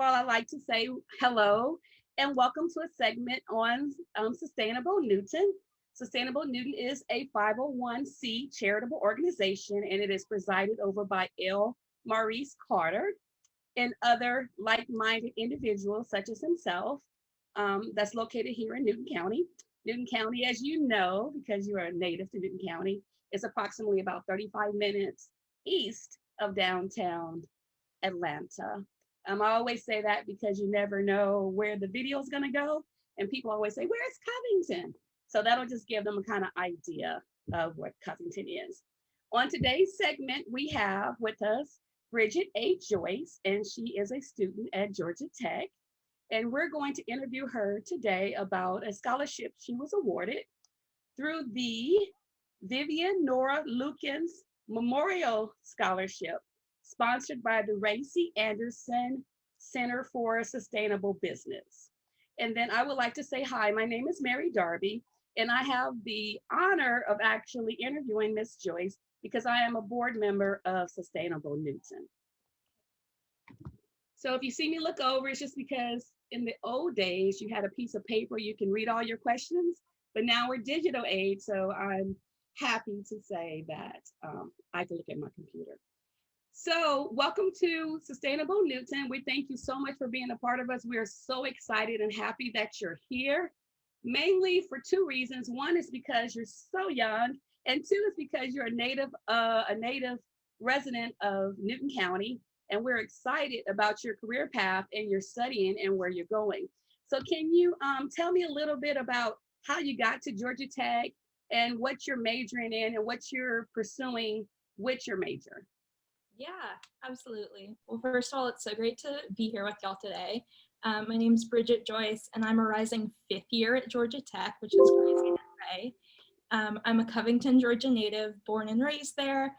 all, I'd like to say hello and welcome to a segment on Sustainable Newton. Sustainable Newton is a 501c charitable organization and it is presided over by L. Maurice Carter and other like-minded individuals such as himself that's located here in Newton County. Newton County, as you know, because you are a native to Newton County, is approximately about 35 minutes east of downtown Atlanta. I always say that because you never know where the video is going to go. And people always say, where's Covington? So that'll just give them a kind of idea of what Covington is. On today's segment, we have with us Brigit A. Joyce, and she is a student at Georgia Tech. And we're going to interview her today about a scholarship she was awarded through the Vivian Nora Lukens Memorial Scholarship, sponsored by the Racy Anderson Center for Sustainable Business. And then I would like to say hi, my name is Mary Darby, and I have the honor of actually interviewing Miss Joyce because I am a board member of Sustainable Newton. So if you see me look over, it's just because in the old days, you had a piece of paper, you can read all your questions, but now we're digital age, so I'm happy to say that I can look at my computer. So welcome to Sustainable Newton. We thank you so much for being a part of us. We are so excited and happy that you're here, mainly for two reasons. One is because you're so young, and two is because you're a native resident of Newton County, and we're excited about your career path and your studying and where you're going. So can you tell me a little bit about how you got to Georgia Tech and what you're majoring in and what you're pursuing with your major? Yeah, absolutely. Well, first of all, it's so great to be here with y'all today. My name's Brigit Joyce, and I'm a rising fifth year at Georgia Tech, which is crazy to say. I'm a Covington, Georgia native, born and raised there,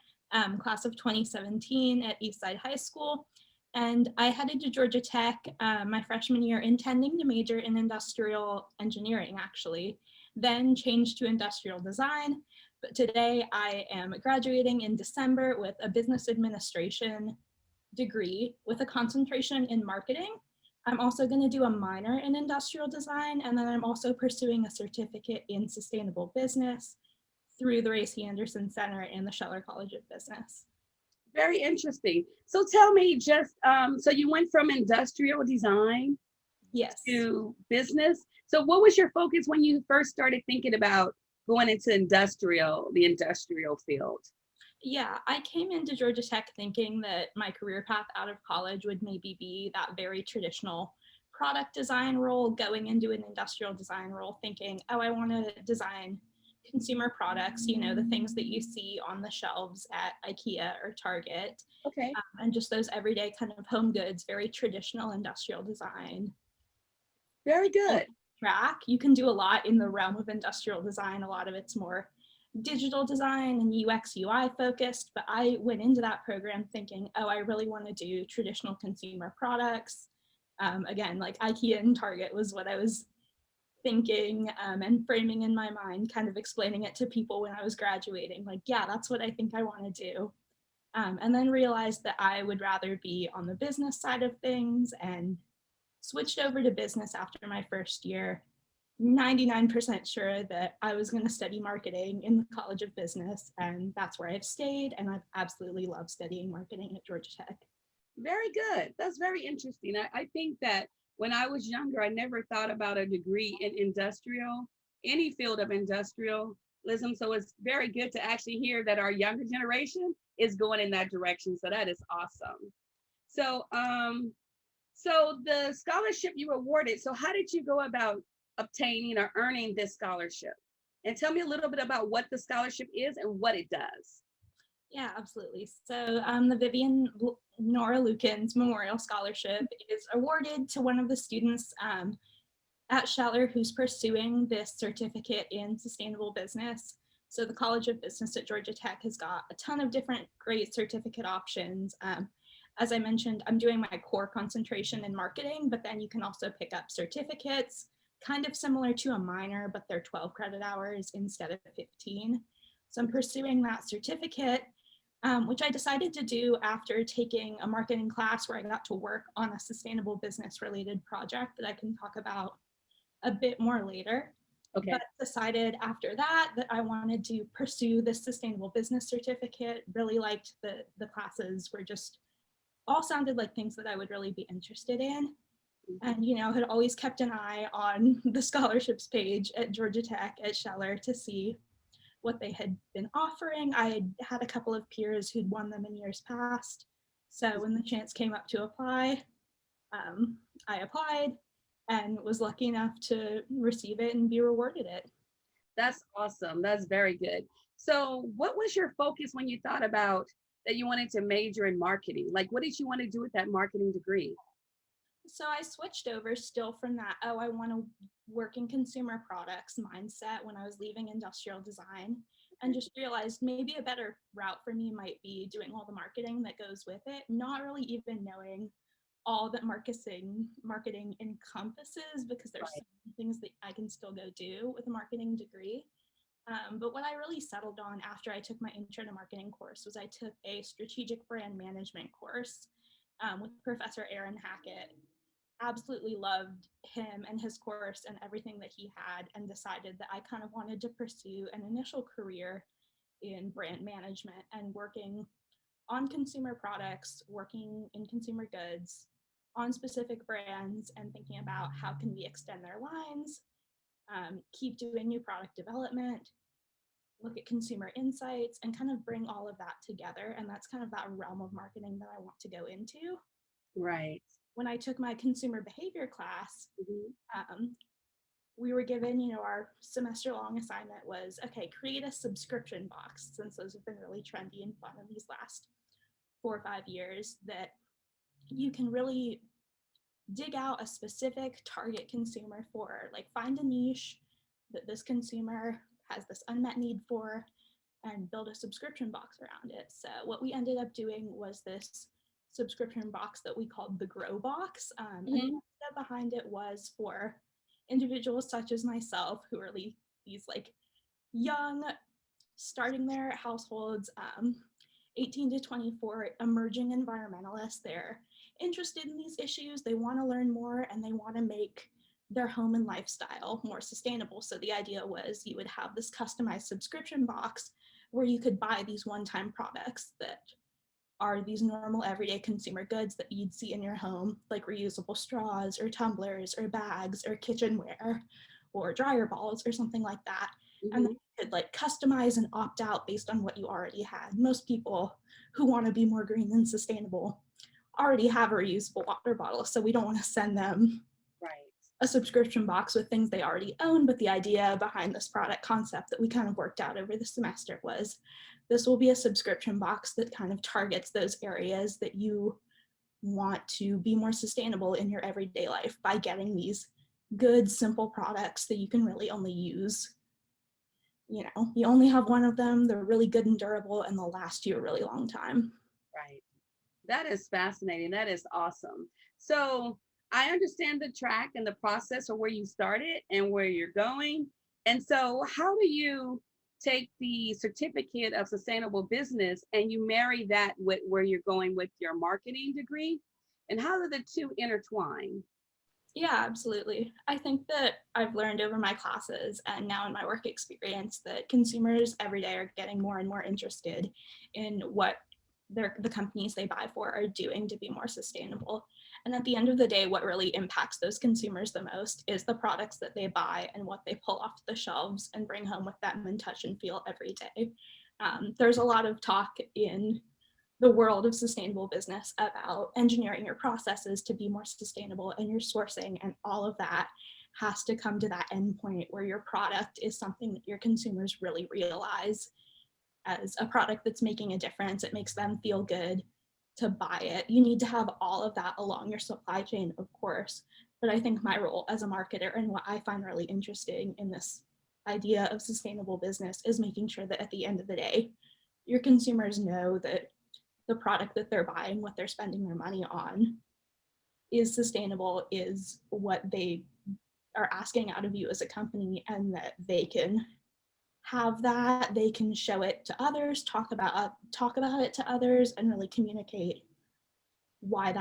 class of 2017 at Eastside High School. And I headed to Georgia Tech my freshman year intending to major in industrial engineering, actually, then changed to industrial design. But today I am graduating in December with a business administration degree with a concentration in marketing. I'm also going to do a minor in industrial design, and then I'm also pursuing a certificate in sustainable business through the Racy Anderson Center and the Scheller College of Business. Very interesting. So tell me just, so you went from industrial design Yes. to business. So what was your focus when you first started thinking about going into the industrial field? Yeah, I came into Georgia Tech thinking that my career path out of college would maybe be that very traditional product design role, going into an industrial design role, thinking, oh, I want to design consumer products, you know, the things that you see on the shelves at IKEA or Target. Okay. And just those everyday kind of home goods, very traditional industrial design. Very good. Track. You can do a lot in the realm of industrial design. A lot of it's more digital design and UX UI focused, but I went into that program thinking, oh, I really want to do traditional consumer products. Again, like IKEA and Target was what I was thinking and framing in my mind, kind of explaining it to people when I was graduating, like, yeah, that's what I think I want to do. And then realized that I would rather be on the business side of things and switched over to business after my first year, 99% sure that I was going to study marketing in the College of Business, and that's where I've stayed, and I've absolutely loved studying marketing at Georgia Tech. Very good. That's very interesting. I think that when I was younger, I never thought about a degree in any field of industrialism. So it's very good to actually hear that our younger generation is going in that direction. So that is awesome. So, so the scholarship you were awarded, so how did you go about obtaining or earning this scholarship? And tell me a little bit about what the scholarship is and what it does. Yeah, absolutely. So the Vivian Nora Lukens Memorial Scholarship is awarded to one of the students at Scheller who's pursuing this certificate in sustainable business. So the College of Business at Georgia Tech has got a ton of different great certificate options. As I mentioned, I'm doing my core concentration in marketing, but then you can also pick up certificates, kind of similar to a minor, but they're 12 credit hours instead of 15. So I'm pursuing that certificate. which I decided to do after taking a marketing class where I got to work on a sustainable business related project that I can talk about a bit more later. Okay. But decided after that that I wanted to pursue this sustainable business certificate. Really liked the classes, were just all sounded like things that I would really be interested in. And, had always kept an eye on the scholarships page at Georgia Tech at Scheller to see what they had been offering. I had a couple of peers who'd won them in years past. So when the chance came up to apply, I applied and was lucky enough to receive it and be rewarded it. That's awesome. That's very good. So what was your focus when you thought about that you wanted to major in marketing? Like, what did you want to do with that marketing degree? So I switched over still from that, I want to work in consumer products mindset when I was leaving industrial design, and just realized maybe a better route for me might be doing all the marketing that goes with it, not really even knowing all that marketing encompasses, because there's Right. so many things that I can still go do with a marketing degree. But what I really settled on after I took my intro to marketing course was I took a strategic brand management course with Professor Aaron Hackett. Absolutely loved him and his course and everything that he had, and decided that I kind of wanted to pursue an initial career in brand management and working on consumer products, working in consumer goods, on specific brands, and thinking about how can we extend their lines, keep doing new product development, look at consumer insights, and kind of bring all of that together. And that's kind of that realm of marketing that I want to go into. Right. When I took my consumer behavior class, Mhm. we were given, our semester long assignment was, okay, create a subscription box, since those have been really trendy and fun in these last 4 or 5 years, that you can really dig out a specific target consumer for, like find a niche that this consumer has this unmet need for, and build a subscription box around it. So what we ended up doing was this subscription box that we called the Grow Box. And the Mhm. idea behind it was for individuals such as myself, who are these like young, starting their households, 18 to 24, emerging environmentalists. They're interested in these issues, they want to learn more, and they want to make their home and lifestyle more sustainable. So the idea was you would have this customized subscription box where you could buy these one-time products that are these normal everyday consumer goods that you'd see in your home, like reusable straws or tumblers or bags or kitchenware or dryer balls or something like that. And then Mhm. you could like customize and opt out based on what you already had. Most people who want to be more green and sustainable already have a reusable water bottle, so we don't want to send them Right. a subscription box with things they already own. But the idea behind this product concept that we kind of worked out over the semester was this will be a subscription box that kind of targets those areas that you want to be more sustainable in your everyday life by getting these good, simple products that you can really only use. You only have one of them, they're really good and durable, and they'll last you a really long time. Right. That is fascinating. That is awesome. So I understand the track and the process of where you started and where you're going. And so how do you take the certificate of sustainable business and you marry that with where you're going with your marketing degree? And how do the two intertwine? Yeah, absolutely. I think that I've learned over my classes and now in my work experience that consumers every day are getting more and more interested in what the companies they buy for are doing to be more sustainable. And at the end of the day, what really impacts those consumers the most is the products that they buy and what they pull off the shelves and bring home with them and touch and feel every day. There's a lot of talk in the world of sustainable business about engineering your processes to be more sustainable, and your sourcing and all of that has to come to that end point where your product is something that your consumers really realize as a product that's making a difference. It makes them feel good to buy it. You need to have all of that along your supply chain, of course. But I think my role as a marketer and what I find really interesting in this idea of sustainable business is making sure that at the end of the day, your consumers know that the product that they're buying, what they're spending their money on, is sustainable, is what they are asking out of you as a company, and that they can have that, they can show it to others, talk about it to others, and really communicate why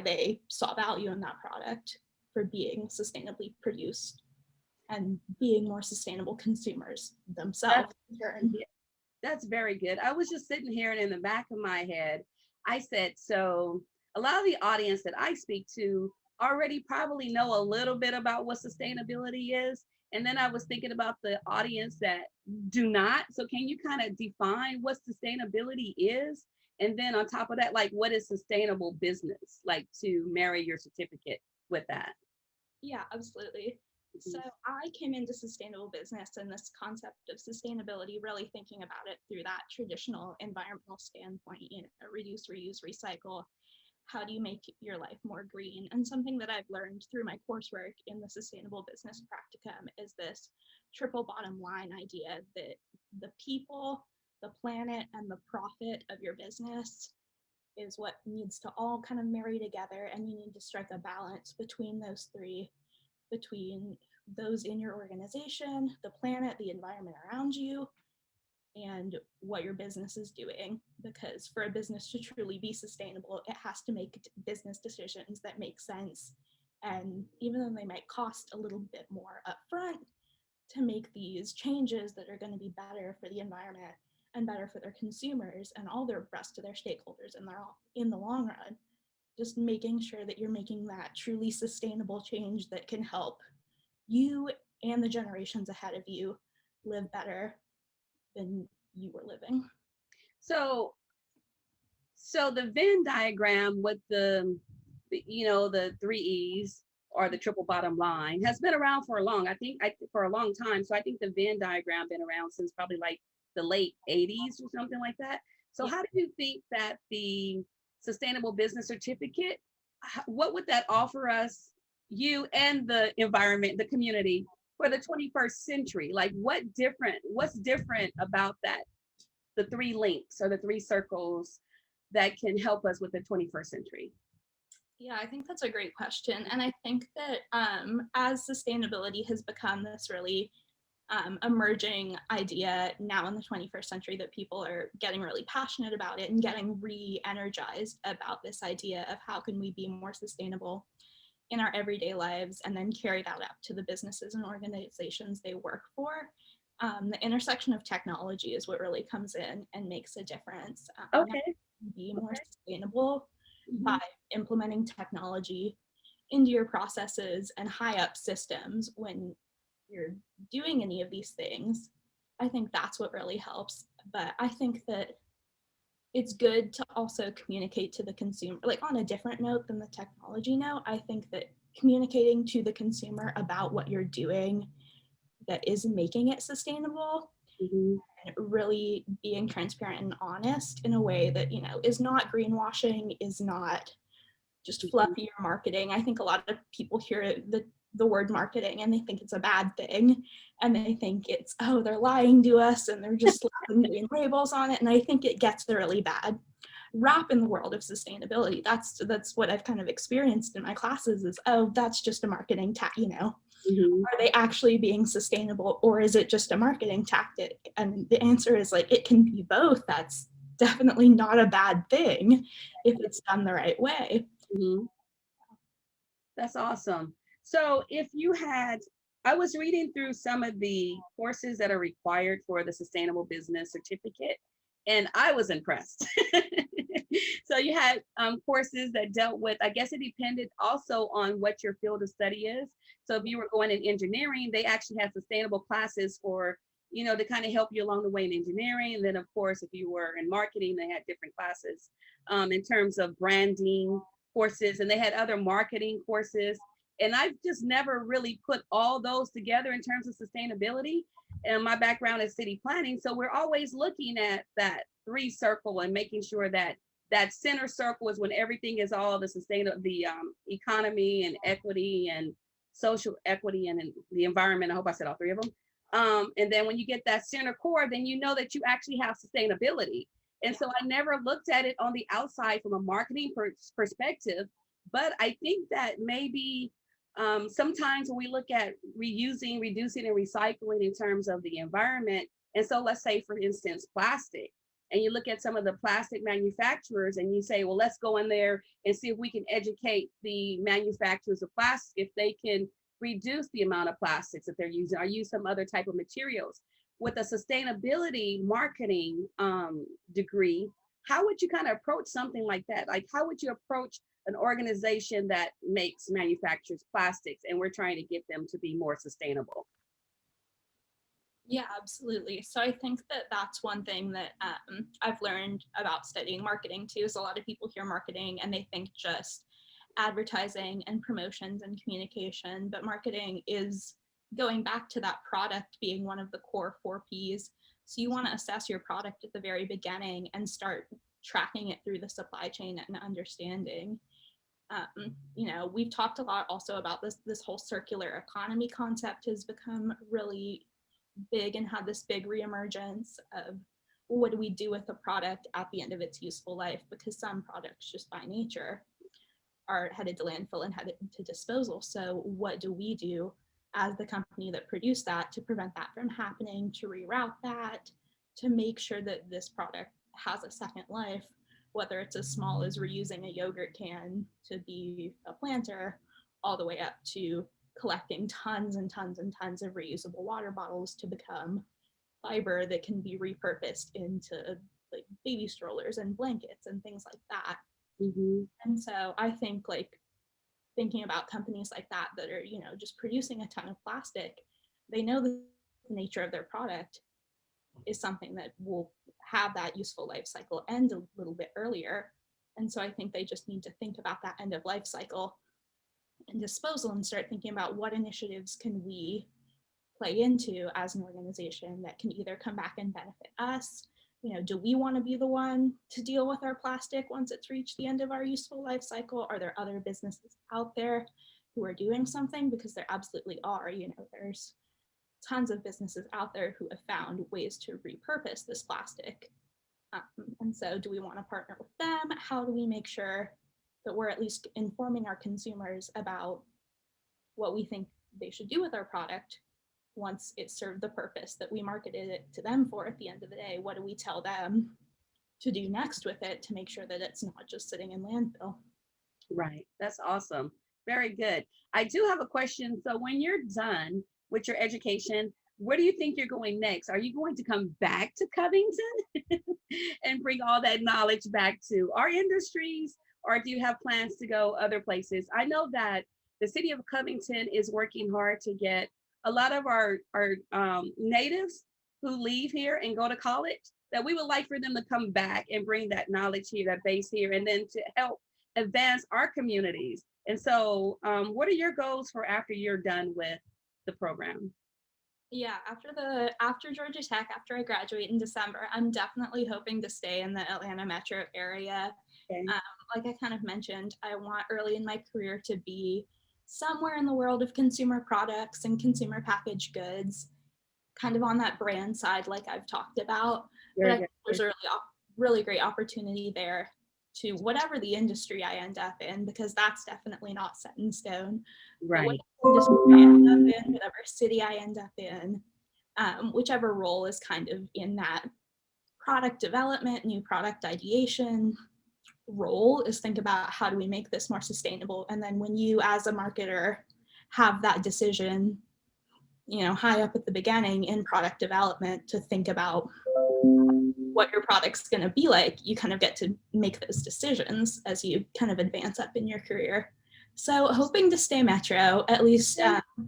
they saw value in that product for being sustainably produced and being more sustainable consumers themselves in turn. Yeah, that's very good. I was just sitting here and in the back of my head, I said, so a lot of the audience that I speak to already probably know a little bit about what sustainability is. And then I was thinking about the audience that do not. So can you kind of define what sustainability is? And then on top of that, like what is sustainable business? Like to marry your certificate with that. Yeah, absolutely. So I came into sustainable business and this concept of sustainability, really thinking about it through that traditional environmental standpoint, reduce, reuse, recycle. How do you make your life more green? And something that I've learned through my coursework in the sustainable business practicum is this triple bottom line idea that the people, the planet, and the profit of your business is what needs to all kind of marry together, and you need to strike a balance between those three, between those in your organization, the planet, the environment around you, and what your business is doing. Because for a business to truly be sustainable, it has to make business decisions that make sense. And even though they might cost a little bit more upfront to make these changes that are going to be better for the environment and better for their consumers and all their rest of their stakeholders in the long run, just making sure that you're making that truly sustainable change that can help you and the generations ahead of you live better than you were living. So so the Venn diagram with the three E's or the triple bottom line has been around for a for a long time. So I think the Venn diagram been around since probably like the late 80s or something like that. So Yeah. how do you think that the sustainable business certificate, what would that offer us, you and the environment, the community for the 21st century? Like what's different about that, the three links or the three circles that can help us with the 21st century? Yeah, I think that's a great question. And I think that as sustainability has become this really emerging idea now in the 21st century, that people are getting really passionate about it and getting re-energized about this idea of how can we be more sustainable in our everyday lives and then carry that out to the businesses and organizations they work for. The intersection of technology is what really comes in and makes a difference. Okay. Be more sustainable Mhm. by implementing technology into your processes and high up systems when you're doing any of these things. I think that's what really helps. But I think that it's good to also communicate to the consumer, like on a different note than the technology note. I think that communicating to the consumer about what you're doing that is making it sustainable, Mhm. and really being transparent and honest in a way that, is not greenwashing, is not just Mhm. fluffy or marketing. I think a lot of people hear the word marketing and they think it's a bad thing, and they think it's, oh, they're lying to us and they're just slapping green labels on it. And I think it gets really bad rap in the world of sustainability. That's what I've kind of experienced in my classes is, oh, that's just a marketing Mhm. are they actually being sustainable, or is it just a marketing tactic? And the answer is, like, it can be both. That's definitely not a bad thing if it's done the right way. Mhm. That's awesome. So if you had, I was reading through some of the courses that are required for the sustainable business certificate, and I was impressed. So you had courses that dealt with, I guess it depended also on what your field of study is. So if you were going in engineering, they actually had sustainable classes for, to kind of help you along the way in engineering. And then of course, if you were in marketing, they had different classes in terms of branding courses, and they had other marketing courses. And I've just never really put all those together in terms of sustainability. And my background is city planning. So we're always looking at that three circle and making sure that that center circle is when everything is all the sustainable, the economy and equity and social equity and the environment. I hope I said all three of them. And then when you get that center core, then you know that you actually have sustainability. And so I never looked at it on the outside from a marketing perspective, but I think that maybe Sometimes when we look at reusing, reducing, and recycling in terms of the environment, and so let's say, for instance, plastic, and you look at some of the plastic manufacturers and you say, well, let's go in there and see if we can educate the manufacturers of plastic if they can reduce the amount of plastics that they're using or use some other type of materials. With a sustainability marketing degree, how would you kind of approach something like that? Like, how would you approach an organization that makes manufactures plastics and we're trying to get them to be more sustainable? Yeah, absolutely. So I think that that's one thing that I've learned about studying marketing too, is a lot of people hear marketing and they think just advertising and promotions and communication, but marketing is going back to that product being one of the core 4 Ps. So you want to assess your product at the very beginning and start tracking it through the supply chain and understanding. We've talked a lot also about this whole circular economy concept has become really big and had this big reemergence of what do we do with a product at the end of its useful life, because some products just by nature are headed to landfill and headed to disposal. So what do we do as the company that produced that to prevent that from happening, to reroute that, to make sure that this product has a second life, whether it's as small as reusing a yogurt can to be a planter, all the way up to collecting tons and tons and tons of reusable water bottles to become fiber that can be repurposed into like baby strollers and blankets and things like that. Mm-hmm. And so I think like thinking about companies like that that are, just producing a ton of plastic, they know the nature of their product is something that will have that useful life cycle end a little bit earlier. And so I think they just need to think about that end of life cycle and disposal and start thinking about what initiatives can we play into as an organization that can either come back and benefit us. Do we want to be the one to deal with our plastic once it's reached the end of our useful life cycle? Are there other businesses out there who are doing something? Because there absolutely are. There's tons of businesses out there who have found ways to repurpose this plastic. And so do we want to partner with them? How do we make sure that we're at least informing our consumers about what we think they should do with our product once it served the purpose that we marketed it to them for at the end of the day? What do we tell them to do next with it to make sure that it's not just sitting in landfill? Right. That's awesome. Very good. I do have a question. So when you're done with your education, where do you think you're going next? Are you going to come back to Covington and bring all that knowledge back to our industries, or do you have plans to go other places? I know that the city of Covington is working hard to get a lot of our natives who leave here and go to college, that we would like for them to come back and bring that knowledge here, that base here, and then to help advance our communities. And so what are your goals for after you're done with the program? Yeah, after Georgia Tech, after I graduate in December, I'm definitely hoping to stay in the Atlanta metro area. Okay. Like I kind of mentioned, I want early in my career to be somewhere in the world of consumer products and consumer packaged goods, kind of on that brand side, like I've talked about. But I think there's a really great opportunity there to whatever the industry I end up in, because that's definitely not set in stone. Right. Whatever industry I end up in, whatever city I end up in, whichever role is kind of in that product development, new product ideation role, is think about how do we make this more sustainable. And then when you as a marketer have that decision, high up at the beginning in product development to think about what your product's going to be like, you kind of get to make those decisions as you kind of advance up in your career. So hoping to stay metro, at least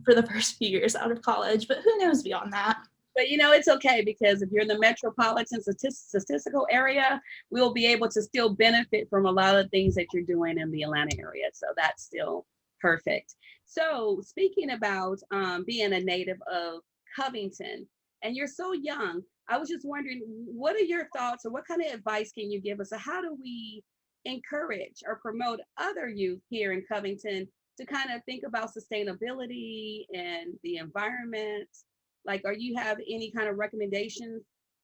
for the first few years out of college, but who knows beyond that. But it's okay, because if you're in the metropolitan statistical area, we'll be able to still benefit from a lot of things that you're doing in the Atlanta area. So that's still perfect. So speaking about being a native of Covington, and you're so young, I was just wondering, what are your thoughts, or what kind of advice can you give us? So how do we encourage or promote other youth here in Covington to kind of think about sustainability and the environment? Like, are you have any kind of recommendations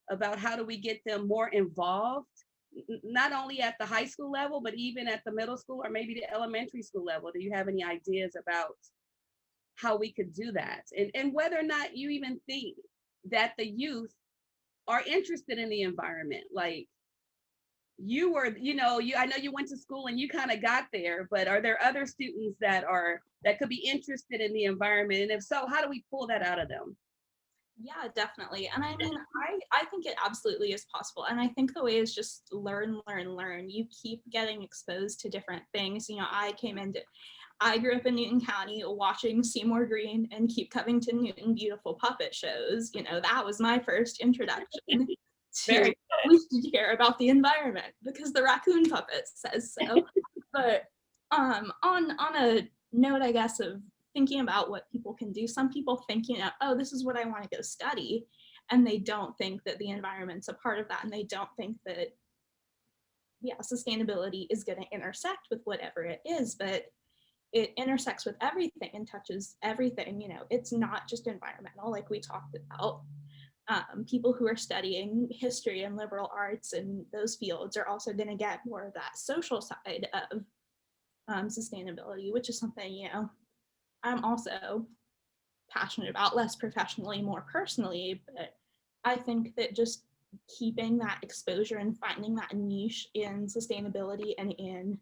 about how do we get them more involved, not only at the high school level, but even at the middle school or maybe the elementary school level? Do you have any ideas about how we could do that, and whether or not you even think that the youth are interested in the environment. Like, you were, I know you went to school and you kind of got there, but are there other students that could be interested in the environment? And if so, how do we pull that out of them? Yeah, definitely. And I mean, I think it absolutely is possible. And I think the way is just learn, learn, learn. You keep getting exposed to different things. I grew up in Newton County watching Seymour Green and Keep Covington Newton beautiful puppet shows. That was my first introduction to Very we should care about the environment because the raccoon puppet says so. But on a note, I guess, of thinking about what people can do, some people think, oh, this is what I want to go study, and they don't think that the environment's a part of that, and they don't think that, yeah, sustainability is going to intersect with whatever it is, but it intersects with everything and touches everything. It's not just environmental, like we talked about. People who are studying history and liberal arts and those fields are also going to get more of that social side of sustainability, which is something, I'm also passionate about, less professionally, more personally. But I think that just keeping that exposure and finding that niche in sustainability and in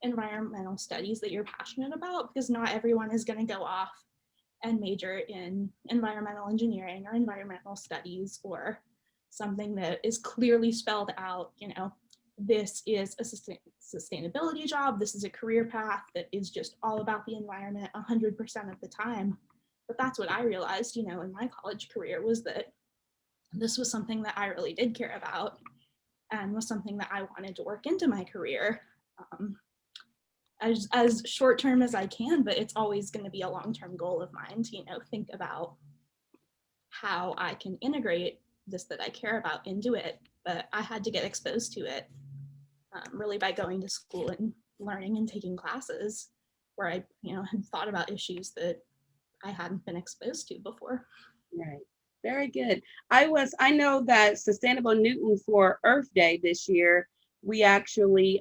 environmental studies that you're passionate about, because not everyone is going to go off and major in environmental engineering or environmental studies or something that is clearly spelled out, this is a sustainability job, this is a career path that is just all about the environment 100% of the time. But that's what I realized, in my college career, was that this was something that I really did care about and was something that I wanted to work into my career. As short term as I can, but it's always going to be a long-term goal of mine to, think about how I can integrate this that I care about into it. But I had to get exposed to it really by going to school and learning and taking classes where I, had thought about issues that I hadn't been exposed to before. Right. Very good. I know that Sustainable Newton for Earth Day this year, we actually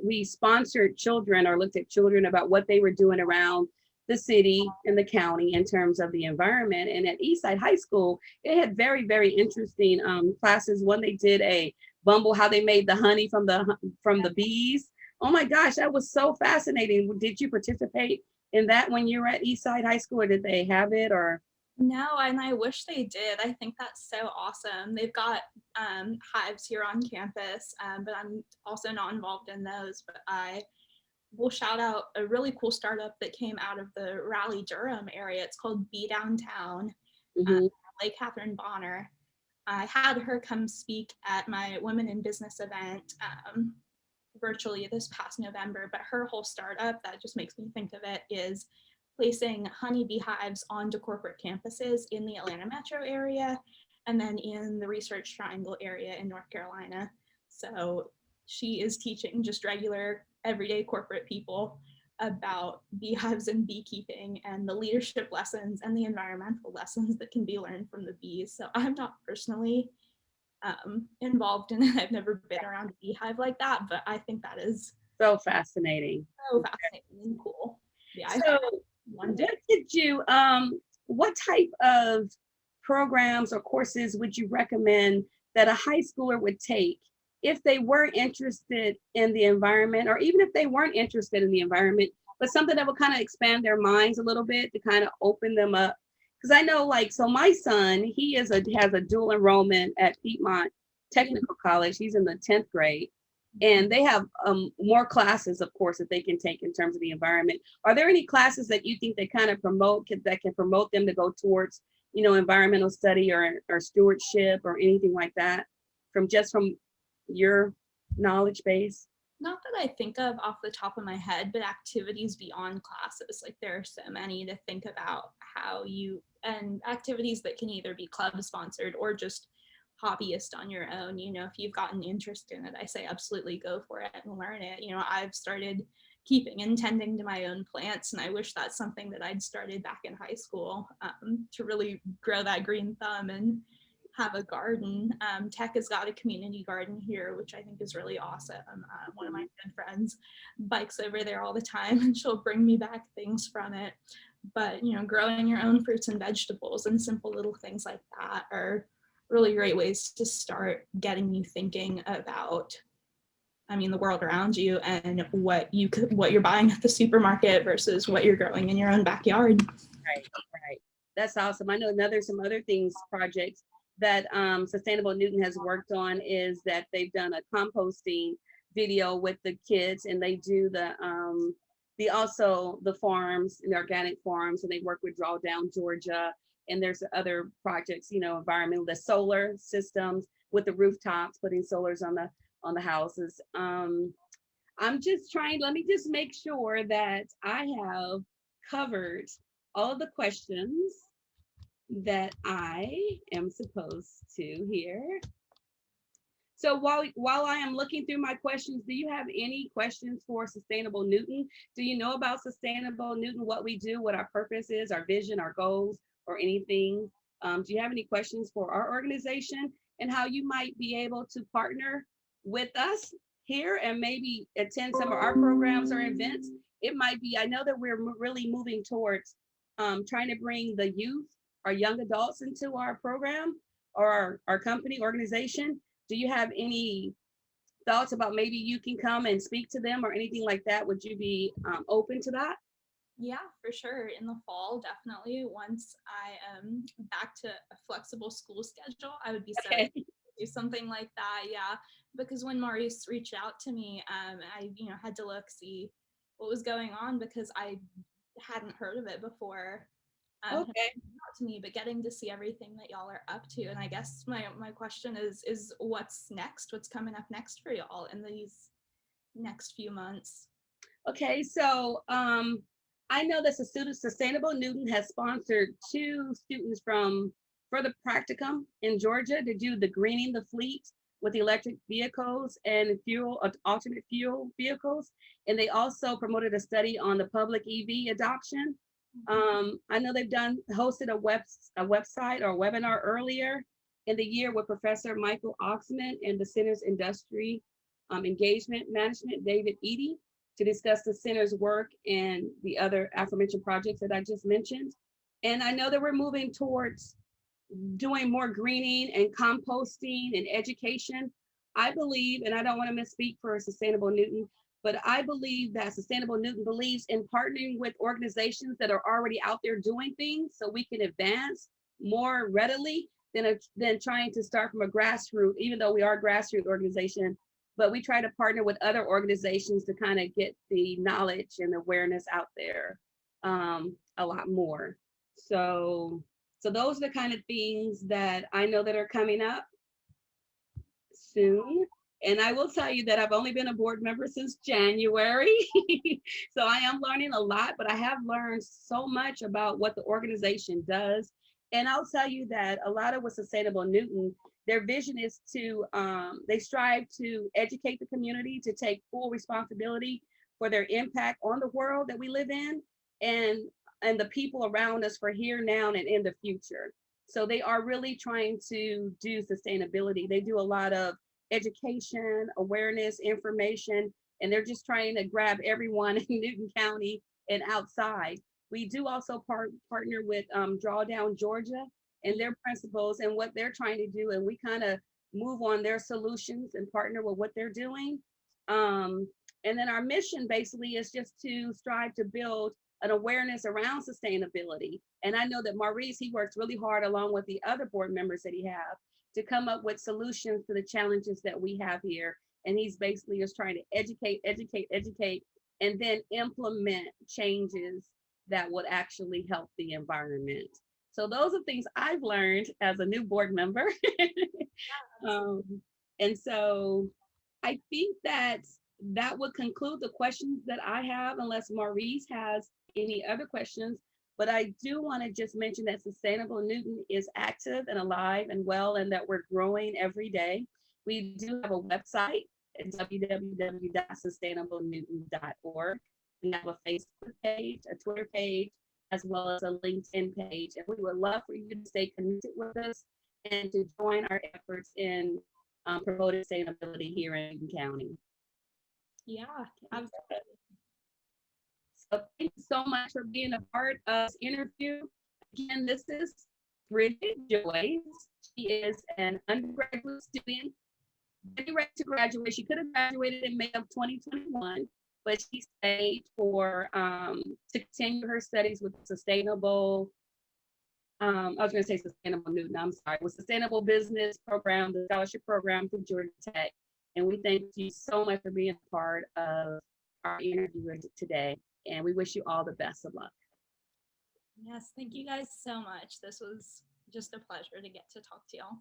we sponsored children or looked at children about what they were doing around the city and the county in terms of the environment. And at Eastside High School, it had very, very interesting classes. One, they did a bumble, how they made the honey from the bees. Oh my gosh, that was so fascinating. Did you participate in that when you were at Eastside High School, or did they have it? Or no, and I wish they did. I think that's so awesome. They've got hives here on campus, but I'm also not involved in those. But I will shout out a really cool startup that came out of the Raleigh-Durham area. It's called Be Downtown, Lake Catherine Bonner. I had her come speak at my Women in Business event virtually this past November, but her whole startup, that just makes me think of it, is placing honeybee hives onto corporate campuses in the Atlanta metro area and then in the Research Triangle area in North Carolina. So she is teaching just regular everyday corporate people about beehives and beekeeping and the leadership lessons and the environmental lessons that can be learned from the bees. So I'm not personally involved in it. I've never been around a beehive like that, but I think that is so fascinating. So fascinating and cool. Yeah. So what type of programs or courses would you recommend that a high schooler would take if they were interested in the environment, or even if they weren't interested in the environment, but something that would kind of expand their minds a little bit to kind of open them up? Because I know, so my son, he has a dual enrollment at Piedmont Technical College. He's in the 10th grade. And they have more classes, of course, that they can take in terms of the environment. Are there any classes that you think they kind of that can promote them to go towards, environmental study or stewardship or anything like that from your knowledge base? Not that I think of off the top of my head, but activities beyond classes. Like, there are so many to think about and activities that can either be club sponsored or just hobbyist on your own. If you've got an interest in it, I say absolutely go for it and learn it. I've started keeping and tending to my own plants, and I wish that's something that I'd started back in high school to really grow that green thumb and have a garden. Tech has got a community garden here, which I think is really awesome. One of my good friends bikes over there all the time, and she'll bring me back things from it. But growing your own fruits and vegetables and simple little things like that are really great ways to start getting you thinking about, the world around you and what you're buying at the supermarket versus what you're growing in your own backyard. Right. That's awesome. I know some other things, projects that Sustainable Newton has worked on is that they've done a composting video with the kids, and they do the farms and organic farms, and they work with Drawdown Georgia, and there's other projects, environmental, the solar systems with the rooftops, putting solars on the houses. I'm just trying, let me just make sure that I have covered all of the questions that I am supposed to here. So while I am looking through my questions, do you have any questions for Sustainable Newton? Do you know about Sustainable Newton, what we do, what our purpose is, our vision, our goals, or anything? Do you have any questions for our organization and how you might be able to partner with us here and maybe attend some of our programs or events? It might be, I know that we're really moving towards trying to bring the youth, our young adults into our program or our company organization. Do you have any thoughts about maybe you can come and speak to them or anything like that? Would you be open to that? Yeah, for sure. In the fall, definitely. Once I am back to a flexible school schedule, I would be so Okay. excited to do something like that. Yeah, because when Maurice reached out to me, I had to see what was going on because I hadn't heard of it before. Him Okay. reaching out to me, but getting to see everything that y'all are up to, and I guess my question is what's next? What's coming up next for y'all in these next few months? Okay, so I know that the Sustainable Newton has sponsored 2 students for the practicum in Georgia to do the greening the fleet with electric vehicles and alternate fuel vehicles. And they also promoted a study on the public EV adoption. I know they've hosted a website or a webinar earlier in the year with Professor Michael Oxman and the Center's Industry Engagement Management, David Eady, to discuss the center's work and the other aforementioned projects that I just mentioned. And I know that we're moving towards doing more greening and composting and education. I believe, and I don't want to misspeak for Sustainable Newton, but I believe that Sustainable Newton believes in partnering with organizations that are already out there doing things so we can advance more readily than trying to start from a grassroots, even though we are a grassroots organization, but we try to partner with other organizations to kind of get the knowledge and awareness out there a lot more. So those are the kind of things that I know that are coming up soon. And I will tell you that I've only been a board member since January. So I am learning a lot, but I have learned so much about what the organization does. And I'll tell you that a lot of what Sustainable Newton, their vision is they strive to educate the community to take full responsibility for their impact on the world that we live in and the people around us for here, now, and in the future. So they are really trying to do sustainability. They do a lot of education, awareness, information, and they're just trying to grab everyone in Newton County and outside. We do also partner with Drawdown Georgia and their principals and what they're trying to do, and we kind of move on their solutions and partner with what they're doing. And then our mission basically is just to strive to build an awareness around sustainability. And I know that Maurice, he works really hard along with the other board members that he have to come up with solutions to the challenges that we have here. And he's basically just trying to educate, and then implement changes that would actually help the environment. So those are things I've learned as a new board member. um, and so I think that would conclude the questions that I have, unless Maurice has any other questions. But I do want to just mention that Sustainable Newton is active and alive and well, and that we're growing every day. We do have a website at www.sustainablenewton.org. We have a Facebook page, a Twitter page, as well as a LinkedIn page. And we would love for you to stay connected with us and to join our efforts in promoting sustainability here in Newton County. Yeah, absolutely. So thank you so much for being a part of this interview. Again, this is Brigit Joyce. She is an undergraduate student getting ready to graduate. She could have graduated in May of 2021, but she stayed for to continue her studies with sustainable. I was going to say sustainable Newton. I'm sorry, with sustainable business program, the scholarship program through Georgia Tech. And we thank you so much for being a part of our interview today. And we wish you all the best of luck. Yes, thank you guys so much. This was just a pleasure to get to talk to y'all.